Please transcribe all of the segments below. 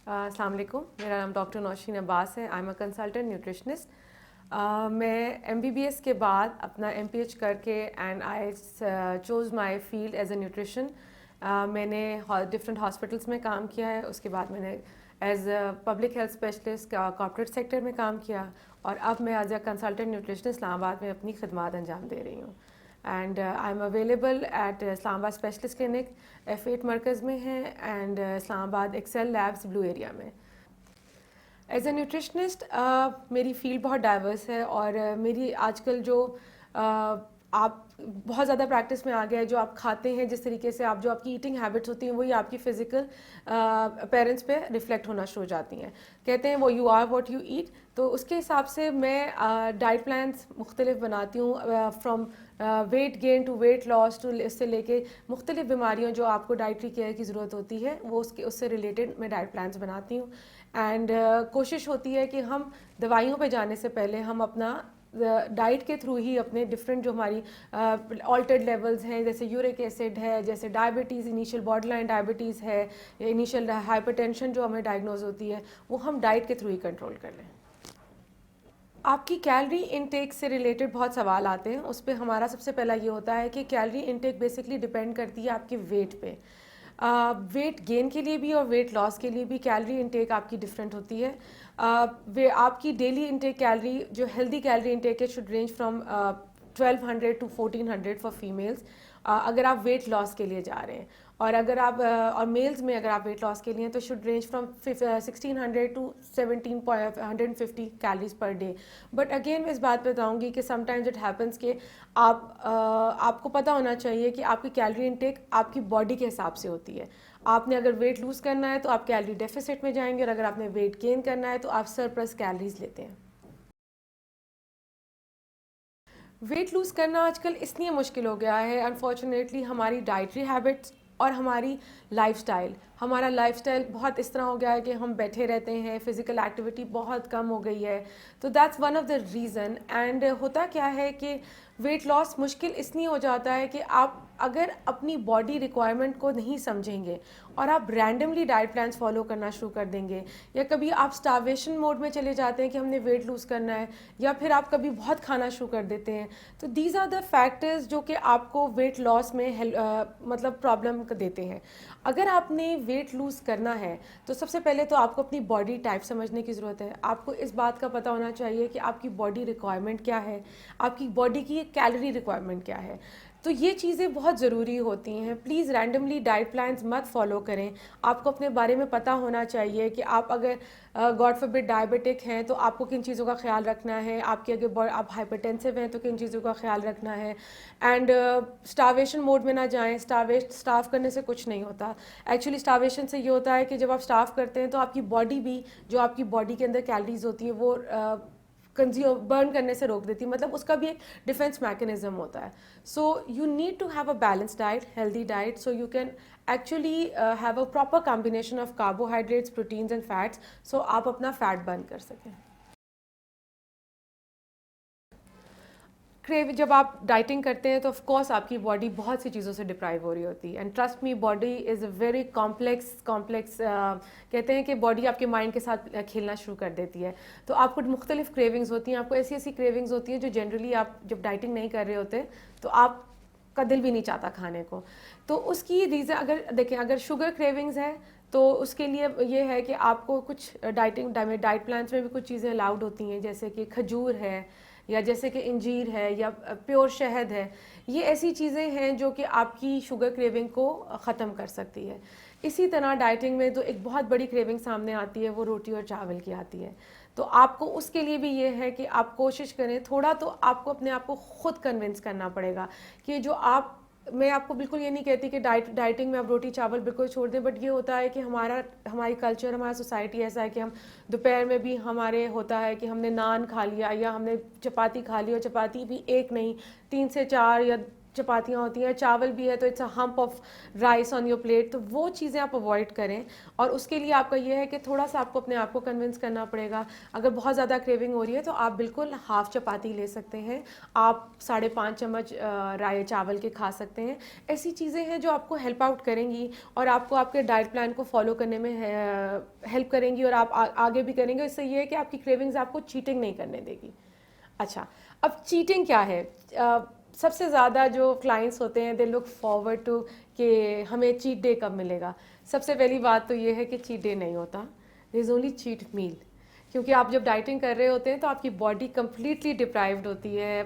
السلام علیکم. میرا نام ڈاکٹر نوشین عباس ہے. I am a consultant nutritionist. میں MBBS کے بعد اپنا MPH کر کے and I choose my field as a nutrition. میں نے ڈفرینٹ ہاسپٹلس میں کام کیا ہے. اس کے بعد میں نے as a public health specialist corporate sector میں کام کیا, اور اب میں as a consultant nutritionist Islamabad میں اپنی خدمات انجام دے رہی ہوں. And I am available at Islamabad specialist clinic F8 مرکز میں ہے, اینڈ اسلام آباد ایکسل لیبس بلو ایریا میں. ایز اے نیوٹریشنسٹ میری فیلڈ بہت ڈائیورس ہے, اور میری آج کل جو آپ بہت زیادہ پریکٹس میں آ گیا ہے, جو آپ کھاتے ہیں جس طریقے سے آپ جو آپ کی ایٹنگ ہیبٹس ہوتی ہیں وہی آپ کی فزیکل اپیرنس پہ ریفلیکٹ ہونا شروع ہو جاتی ہیں. کہتے ہیں وہ you are what you eat. تو اس کے حساب سے میں ڈائٹ پلانس مختلف بناتی ہوں, from weight gain to weight loss to, اس سے لے کے مختلف بیماریوں جو آپ کو ڈائٹری کیئر کی ضرورت ہوتی ہے وہ اس سے ریلیٹڈ میں ڈائٹ پلانس بناتی ہوں. اینڈ کوشش ہوتی ہے کہ ہم دوائیوں پہ جانے سے پہلے ہم اپنا ڈائٹ کے تھرو ہی اپنے ڈفرینٹ جو ہماری آلٹرڈ لیولز ہیں, جیسے یورک ایسڈ ہے, جیسے diabetes, initial body line diabetes ہے, یا انیشیل ہائپر ٹینشن جو ہمیں ڈائگنوز ہوتی ہے, وہ ہم ڈائٹ کے تھرو ہی کنٹرول کر لیں. آپ کی کیلری انٹیک سے ریلیٹڈ بہت سوال آتے ہیں. اس پہ ہمارا سب سے پہلا یہ ہوتا ہے کہ کیلری انٹیک بیسکلی ڈپینڈ کرتی ہے آپ کے ویٹ پہ. ویٹ گین کے لیے بھی اور ویٹ لاس کے لیے بھی کیلری انٹیک آپ کی ڈفرینٹ ہوتی ہے. آپ کی ڈیلی انٹیک کیلری جو ہیلدی کیلری انٹیک ہے should range from 1200 to 1400 for females, اگر آپ ویٹ لاس کے لیے جا رہے ہیں. اور اگر آپ اور میلز میں اگر آپ ویٹ لاس کے لیے ہیں تو should range from 1600 to 1750 calories per day. But again میں اس بات پہ بتاؤں گی کہ سم ٹائمز اٹ ہیپنس کہ آپ کو پتہ ہونا چاہیے کہ آپ کی کیلری انٹیک آپ کی باڈی کے حساب سے ہوتی ہے. آپ نے اگر ویٹ لوز کرنا ہے تو آپ کیلری ڈیفیسٹ میں جائیں گے, اور اگر آپ نے ویٹ گین کرنا ہے تو آپ سرپلس کیلریز لیتے ہیں. ویٹ لوز کرنا آج کل اس لیے مشکل ہو گیا ہے انفارچونیٹلی, ہماری ڈائٹری ہیبٹس اور ہماری لائف سٹائل. ہمارا لائف سٹائل بہت اس طرح ہو گیا ہے کہ ہم بیٹھے رہتے ہیں, فزیکل ایکٹیویٹی بہت کم ہو گئی ہے. تو that's one of the reason. And ہوتا کیا ہے کہ ویٹ لاس مشکل اس لیے ہو جاتا ہے کہ آپ اگر اپنی باڈی ریکوائرمنٹ کو نہیں سمجھیں گے اور آپ رینڈملی ڈائٹ پلانس فالو کرنا شروع کر دیں گے, یا کبھی آپ اسٹارویشن موڈ میں چلے جاتے ہیں کہ ہم نے ویٹ لوز کرنا ہے, یا پھر آپ کبھی بہت کھانا شروع کر دیتے ہیں, تو دیز آر دا فیکٹرز جو کہ آپ کو ویٹ لاس میں مطلب پرابلم دیتے ہیں. اگر آپ نے ویٹ لوز کرنا ہے تو سب سے پہلے تو آپ کو اپنی باڈی ٹائپ سمجھنے کی ضرورت ہے. آپ کو اس بات کا پتہ ہونا چاہیے کہ آپ کی باڈی ریکوائرمنٹ کیا ہے, آپ کی باڈی کی کیلری ریکوائرمنٹ کیا ہے. تو یہ چیزیں بہت ضروری ہوتی ہیں. پلیز رینڈملی ڈائٹ پلانس مت فالو کریں. آپ کو اپنے بارے میں پتہ ہونا چاہیے کہ آپ اگر گاڈ فاربڈ ڈائبٹک ہیں تو آپ کو کن چیزوں کا خیال رکھنا ہے, آپ کی اگر آپ ہائپرٹینسو ہیں تو کن چیزوں کا خیال رکھنا ہے. اینڈ اسٹارویشن موڈ میں نہ جائیں. اسٹارو کرنے سے کچھ نہیں ہوتا. ایکچولی اسٹارویشن سے یہ ہوتا ہے کہ جب آپ اسٹارو کرتے ہیں تو آپ کی باڈی بھی, جو آپ کی باڈی کے اندر کیلریز ہوتی ہیں وہ برن کرنے سے روک دیتی ہے, مطلب اس کا بھی ایک ڈیفینس میکینزم ہوتا ہے. So you need to have a balance diet, healthy diet, so you can actually have a proper combination of carbohydrates, proteins and fats, so آپ اپنا فیٹ برن کر سکیں. جب آپ ڈائٹنگ کرتے ہیں تو آف کورس آپ کی باڈی بہت سی چیزوں سے ڈپرائیو ہو رہی ہوتی ہے. And trust me, body is a very complex کہتے ہیں کہ باڈی آپ کے مائنڈ کے ساتھ کھیلنا شروع کر دیتی ہے. تو آپ کو مختلف کریونگز ہوتی ہیں. آپ کو ایسی کریونگز ہوتی ہیں جو جنرلی آپ جب ڈائٹنگ نہیں کر رہے ہوتے تو آپ کا دل بھی نہیں چاہتا کھانے کو. تو اس کی ریزن اگر دیکھیں, اگر شوگر کریونگز ہے تو اس کے لیے یہ ہے کہ آپ کو کچھ ڈائٹ پلانس میں بھی کچھ چیزیں الاؤڈ ہوتی ہیں, جیسے کہ کھجور ہے, یا جیسے کہ انجیر ہے, یا پیور شہد ہے. یہ ایسی چیزیں ہیں جو کہ آپ کی شوگر کریونگ کو ختم کر سکتی ہے. اسی طرح ڈائٹنگ میں تو ایک بہت بڑی کریونگ سامنے آتی ہے, وہ روٹی اور چاول کی آتی ہے. تو آپ کو اس کے لیے بھی یہ ہے کہ آپ کوشش کریں تھوڑا, تو آپ کو اپنے آپ کو خود کنونس کرنا پڑے گا کہ جو میں آپ کو بالکل یہ نہیں کہتی کہ ڈائٹنگ میں آپ روٹی چاول بالکل چھوڑ دیں, بٹ یہ ہوتا ہے کہ ہماری کلچر, ہمارا سوسائٹی ایسا ہے کہ ہم دوپہر میں بھی ہمارے ہوتا ہے کہ ہم نے نان کھا لیا یا ہم نے چپاتی کھا لی, اور چپاتی بھی ایک نہیں 3 سے 4 یا چپاتیاں ہوتی ہیں, چاول بھی ہے تو it's a hump of rice on your plate, تو وہ چیزیں آپ اوائڈ کریں. اور اس کے لیے آپ کا یہ ہے کہ تھوڑا سا آپ کو اپنے آپ کو کنونس کرنا پڑے گا. اگر بہت زیادہ کریونگ ہو رہی ہے تو آپ بالکل ہاف چپاتی لے سکتے ہیں, آپ 5.5 چمچ رائے چاول کے کھا سکتے ہیں. ایسی چیزیں ہیں جو آپ کو ہیلپ آؤٹ کریں گی اور آپ کو آپ کے ڈائٹ پلان کو فالو کرنے میں ہیلپ کریں گی, اور آپ آگے بھی کریں گے. اس سے یہ ہے کہ آپ کی کریونگز آپ کو چیٹنگ نہیں کرنے دے گی. اچھا, اب چیٹنگ کیا ہے؟ سب سے زیادہ جو کلائنٹس ہوتے ہیں دے لک فارورڈ ٹو کہ ہمیں چیٹ ڈے کب ملے گا. سب سے پہلی بات تو یہ ہے کہ چیٹ ڈے نہیں ہوتا, دیر از اونلی چیٹ میل. کیونکہ آپ جب ڈائٹنگ کر رہے ہوتے ہیں تو آپ کی باڈی کمپلیٹلی ڈپرائیوڈ ہوتی ہے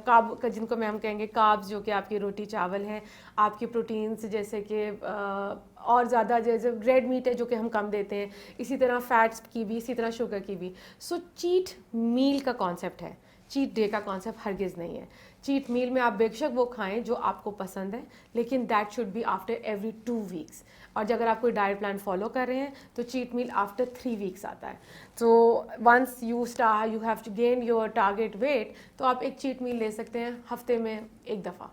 کارب, جن کو میں ہم کہیں گے کاربز, جو کہ آپ کی روٹی چاول ہیں, آپ کی پروٹینس جیسے کہ اور زیادہ جیسے ریڈ میٹ ہے جو کہ ہم کم دیتے ہیں, اسی طرح فیٹس کی بھی, اسی طرح شوگر کی بھی. سو چیٹ میل کا کانسیپٹ ہے, چیٹ ڈے کا کانسیپٹ ہرگز نہیں ہے. چیٹ میل میں آپ بے شک وہ کھائیں جو آپ کو پسند ہے, لیکن that should be after every 2 weeks. اور اگر آپ کوئی ڈائٹ پلان فالو کر رہے ہیں تو چیٹ میل آفٹر 3 ویکس آتا ہے. تو once you have to gain your target weight, تو آپ ایک چیٹ میل لے سکتے ہیں ہفتے میں ایک دفعہ.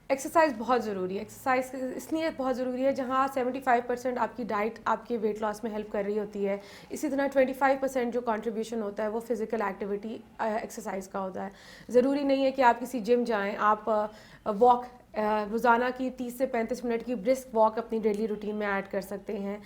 ایکسرسائز بہت ضروری ہے. ایکسرسائز اس لیے بہت ضروری ہے جہاں 75% آپ کی ڈائٹ آپ کے ویٹ لاس میں ہیلپ کر رہی ہوتی ہے, اسی طرح 25% جو کنٹریبیوشن ہوتا ہے وہ فزیکل ایکٹیویٹی ایکسرسائز کا ہوتا ہے. ضروری نہیں ہے کہ آپ کسی جم جائیں, آپ واک روزانہ کی 30 سے 35 منٹ کی برسک واک اپنی ڈیلی روٹین میں ایڈ کر سکتے ہیں,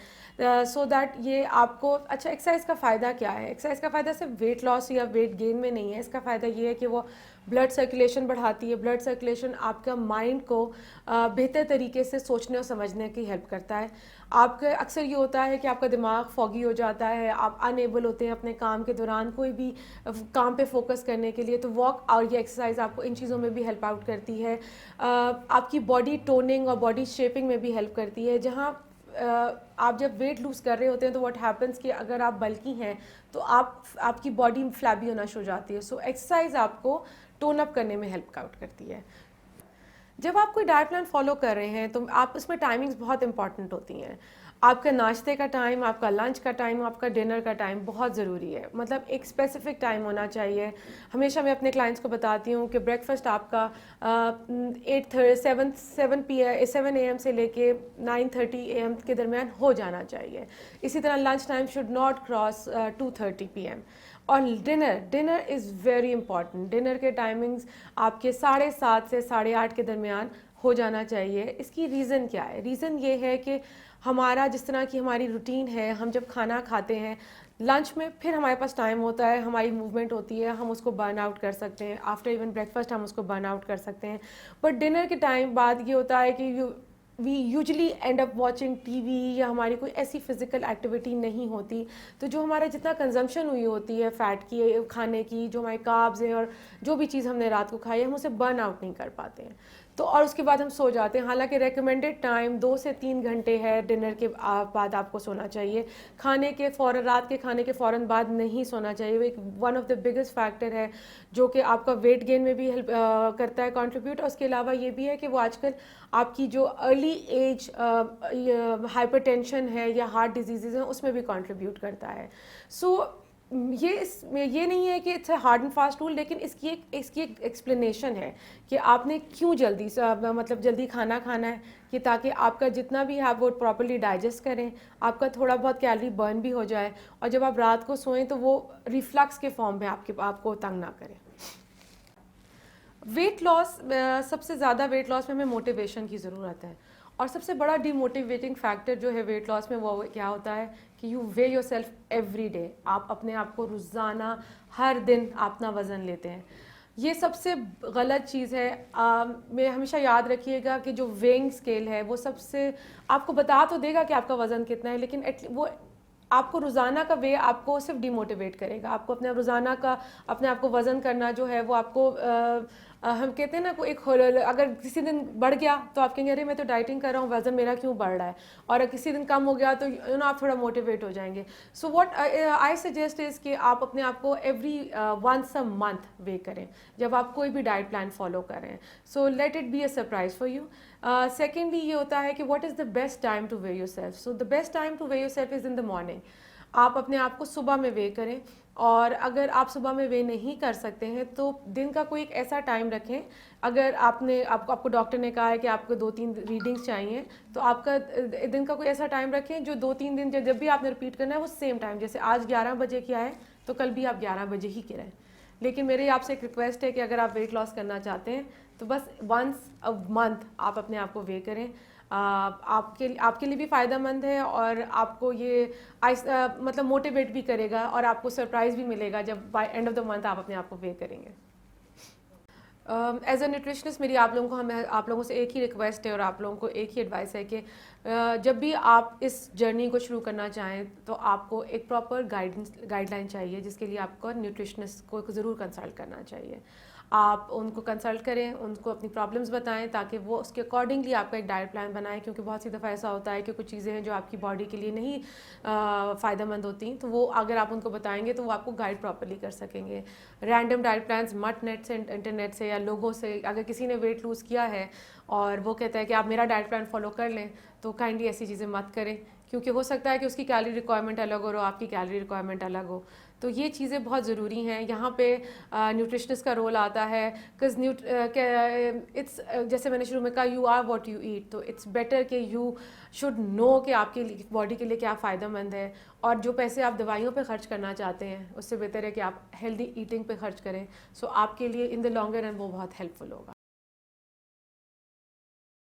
سو دیٹ یہ آپ کو. اچھا, ایکسرسائز کا فائدہ کیا ہے؟ ایکسرسائز کا فائدہ صرف ویٹ لاس یا ویٹ گین میں نہیں ہے. اس کا فائدہ یہ ہے کہ وہ بلڈ سرکولیشن بڑھاتی ہے. بلڈ سرکولیشن آپ کا مائنڈ کو بہتر طریقے سے سوچنے اور سمجھنے کی ہیلپ کرتا ہے. آپ کا اکثر یہ ہوتا ہے کہ آپ کا دماغ فوگی ہو جاتا ہے, آپ انیبل ہوتے ہیں اپنے کام کے دوران کوئی بھی کام پہ فوکس کرنے کے لیے, تو واک اور یہ ایکسرسائز آپ کو ان چیزوں میں بھی ہیلپ آؤٹ کرتی ہے. آپ کی باڈی ٹوننگ اور باڈی شیپنگ میں بھی ہیلپ کرتی ہے. جہاں آپ جب ویٹ لوز کر رہے ہوتے ہیں تو واٹ ہیپنس کہ اگر آپ بلکی ہیں تو آپ کی باڈی فلیبی ہونا شروع ہو جاتی ہے. سو ایکسرسائز آپ کو ٹون اپ کرنے میں ہیلپ آؤٹ کرتی ہے. جب آپ کوئی ڈائٹ پلان فالو کر رہے ہیں تو آپ اس میں ٹائمنگز بہت امپورٹنٹ ہوتی ہیں. آپ کا ناشتے کا ٹائم, آپ کا لنچ کا ٹائم, آپ کا ڈنر کا ٹائم بہت ضروری ہے. مطلب ایک اسپیسیفک ٹائم ہونا چاہیے. ہمیشہ میں اپنے کلائنٹس کو بتاتی ہوں کہ بریک فاسٹ آپ کا 7 AM سے لے کے 9:30 AM کے درمیان ہو جانا چاہیے. اسی طرح lunch time should not cross 2:30 PM. اور dinner is very important. Dinner کے ٹائمنگز آپ کے 7:30 سے 8:30 کے درمیان ہو جانا چاہیے. اس کی ریزن کیا ہے؟ ریزن یہ ہے کہ ہمارا جس طرح کی ہماری روٹین ہے, ہم جب کھانا کھاتے ہیں لنچ میں, پھر ہمارے پاس ٹائم ہوتا ہے, ہماری موومنٹ ہوتی ہے, ہم اس کو برن آؤٹ کر سکتے ہیں. آفٹر ایون بریک فاسٹ ہم اس کو برن آؤٹ کر سکتے ہیں. بٹ ڈنر کے ٹائم بعد یہ ہوتا ہے کہ we usually end up watching TV, یا ہماری کوئی ایسی فزیکل ایکٹیویٹی نہیں ہوتی. تو جو ہمارا جتنا کنزمپشن ہوئی ہوتی ہے فیٹ کی, کھانے کی, جو ہمارے کاربز ہیں اور جو بھی چیز ہم نے رات کو کھائی ہے, ہم اسے برن آؤٹ نہیں کر پاتے ہیں. تو اور اس کے بعد ہم سو جاتے ہیں. حالانکہ ریکمینڈیڈ ٹائم 2 سے 3 گھنٹے ہے ڈنر کے بعد آپ کو سونا چاہیے. کھانے کے فوراً, رات کے کھانے کے فوراً بعد نہیں سونا چاہیے. وہ ایک one of the biggest factor ہے جو کہ آپ کا ویٹ گین میں بھی ہیلپ کرتا ہے, کنٹریبیوٹ. اور اس کے علاوہ یہ بھی ہے کہ وہ آج کل آپ کی جو ارلی ایج ہائپر ٹینشن ہے یا ہارٹ ڈیزیزز ہیں اس میں بھی کنٹریبیوٹ کرتا ہے. سو یہ نہیں ہے کہ it's a hard and fast rule, لیکن اس کی ایک ایکسپلینیشن ہے کہ آپ نے کیوں جلدی کھانا کھانا ہے, کہ تاکہ آپ کا جتنا بھی ہے وہ پراپرلی ڈائجسٹ کریں, آپ کا تھوڑا بہت کیلری برن بھی ہو جائے, اور جب آپ رات کو سوئیں تو وہ ریفلکس کے فارم میں آپ کو تنگ نہ کریں. ویٹ لاس, سب سے زیادہ ویٹ لاس میں ہمیں موٹیویشن کی ضرورت ہے. اور سب سے بڑا ڈی موٹیویٹنگ فیکٹر جو ہے ویٹ لاس میں وہ کیا ہوتا ہے کہ you way your self every day. آپ اپنے آپ کو روزانہ ہر دن اپنا وزن لیتے ہیں. یہ سب سے غلط چیز ہے. میں ہمیشہ یاد رکھیے گا کہ جو ویئنگ اسکیل ہے وہ سب سے آپ کو بتا تو دے گا کہ آپ کا وزن کتنا ہے, لیکن وہ آپ کو روزانہ کا وے آپ کو صرف ڈی موٹیویٹ کرے گا. آپ کو اپنے روزانہ کا اپنے آپ کو وزن کرنا جو ہے وہ آپ کو ہم کہتے ہیں نا کو ایک, اگر کسی دن بڑھ گیا تو آپ کہیں گے ارے میں تو ڈائٹنگ کر رہا ہوں, وزن میرا کیوں بڑھ رہا ہے, اور اگر کسی دن کم ہو گیا تو آپ تھوڑا موٹیویٹ ہو جائیں گے. So what I suggest is کہ آپ اپنے آپ کو every once a month weigh کریں جب آپ کوئی بھی ڈائٹ پلان فالو کریں. So let it be a surprise for you. Secondly یہ ہوتا ہے کہ what is the best time to weigh yourself. So the best time to weigh yourself is in the morning. آپ اپنے آپ کو صبح میں وے کریں، اور اگر آپ صبح میں وے نہیں کر سکتے ہیں تو دن کا کوئی ایک ایسا ٹائم رکھیں. اگر آپ کو ڈاکٹر نے کہا ہے کہ آپ کو 2-3 ریڈنگس چاہیے، تو آپ کا دن کا کوئی ایسا ٹائم رکھیں جو 2-3 دن جب بھی آپ نے رپیٹ کرنا ہے وہ سیم ٹائم، جیسے آج 11 بجے کیا ہے تو کل بھی آپ 11 بجے ہی کریں. لیکن میری آپ سے ایک ریکویسٹ ہے کہ اگر آپ ویٹ لاس کرنا چاہتے ہیں تو بس ونس اے منتھ آپ اپنے آپ کو وے کریں. آپ کے لیے بھی فائدہ مند ہے، اور آپ کو یہ مطلب موٹیویٹ بھی کرے گا، اور آپ کو سرپرائز بھی ملے گا جب by and of the month آپ اپنے آپ کو وے کریں گے. ایز اے نیوٹریشنسٹ میری آپ لوگوں سے ایک ہی ریکویسٹ ہے اور آپ لوگوں کو ایک ہی ایڈوائس ہے کہ جب بھی آپ اس جرنی کو شروع کرنا چاہیں تو آپ کو ایک پراپر گائیڈ لائن چاہیے، جس کے لیے آپ کو نیوٹریشنسٹ کو ضرور کنسلٹ کرنا چاہیے. آپ ان کو کنسلٹ کریں، ان کو اپنی پرابلمس بتائیں تاکہ وہ اس کے اکارڈنگلی آپ کا ایک ڈائٹ پلان بنائیں، کیونکہ بہت سی دفعہ ایسا ہوتا ہے کہ کچھ چیزیں ہیں جو آپ کی باڈی کے لیے نہیں فائدہ مند ہوتی، تو وہ اگر آپ ان کو بتائیں گے تو وہ آپ کو گائیڈ پراپرلی کر سکیں گے. رینڈم ڈائٹ پلانس مت نیٹ سے انٹرنیٹ سے یا لوگوں سے. اگر کسی نے ویٹ لوز کیا ہے اور وہ کہتا ہے کہ آپ میرا ڈائٹ پلان فالو کر لیں، تو کائنڈلی ایسی چیزیں مت کریں، کیونکہ ہو سکتا ہے کہ اس کی کیلری ریکوائرمنٹ الگ ہو اور آپ کی کیلری ریکوائرمنٹ الگ ہو. تو یہ چیزیں بہت ضروری ہیں. یہاں پہ نیوٹریشنسٹ کا رول آتا ہے، اٹس جیسے میں نے شروع میں کہا you are what you eat, تو اٹس بیٹر کہ یو شوڈ نو کہ آپ کی باڈی کے لیے کیا فائدہ مند ہے. اور جو پیسے آپ دوائیوں پہ خرچ کرنا چاہتے ہیں اس سے بہتر ہے کہ آپ ہیلدی ایٹنگ پہ خرچ کریں. سو آپ کے لیے ان دا لانگر رن وہ بہت ہیلپ فل ہوگا.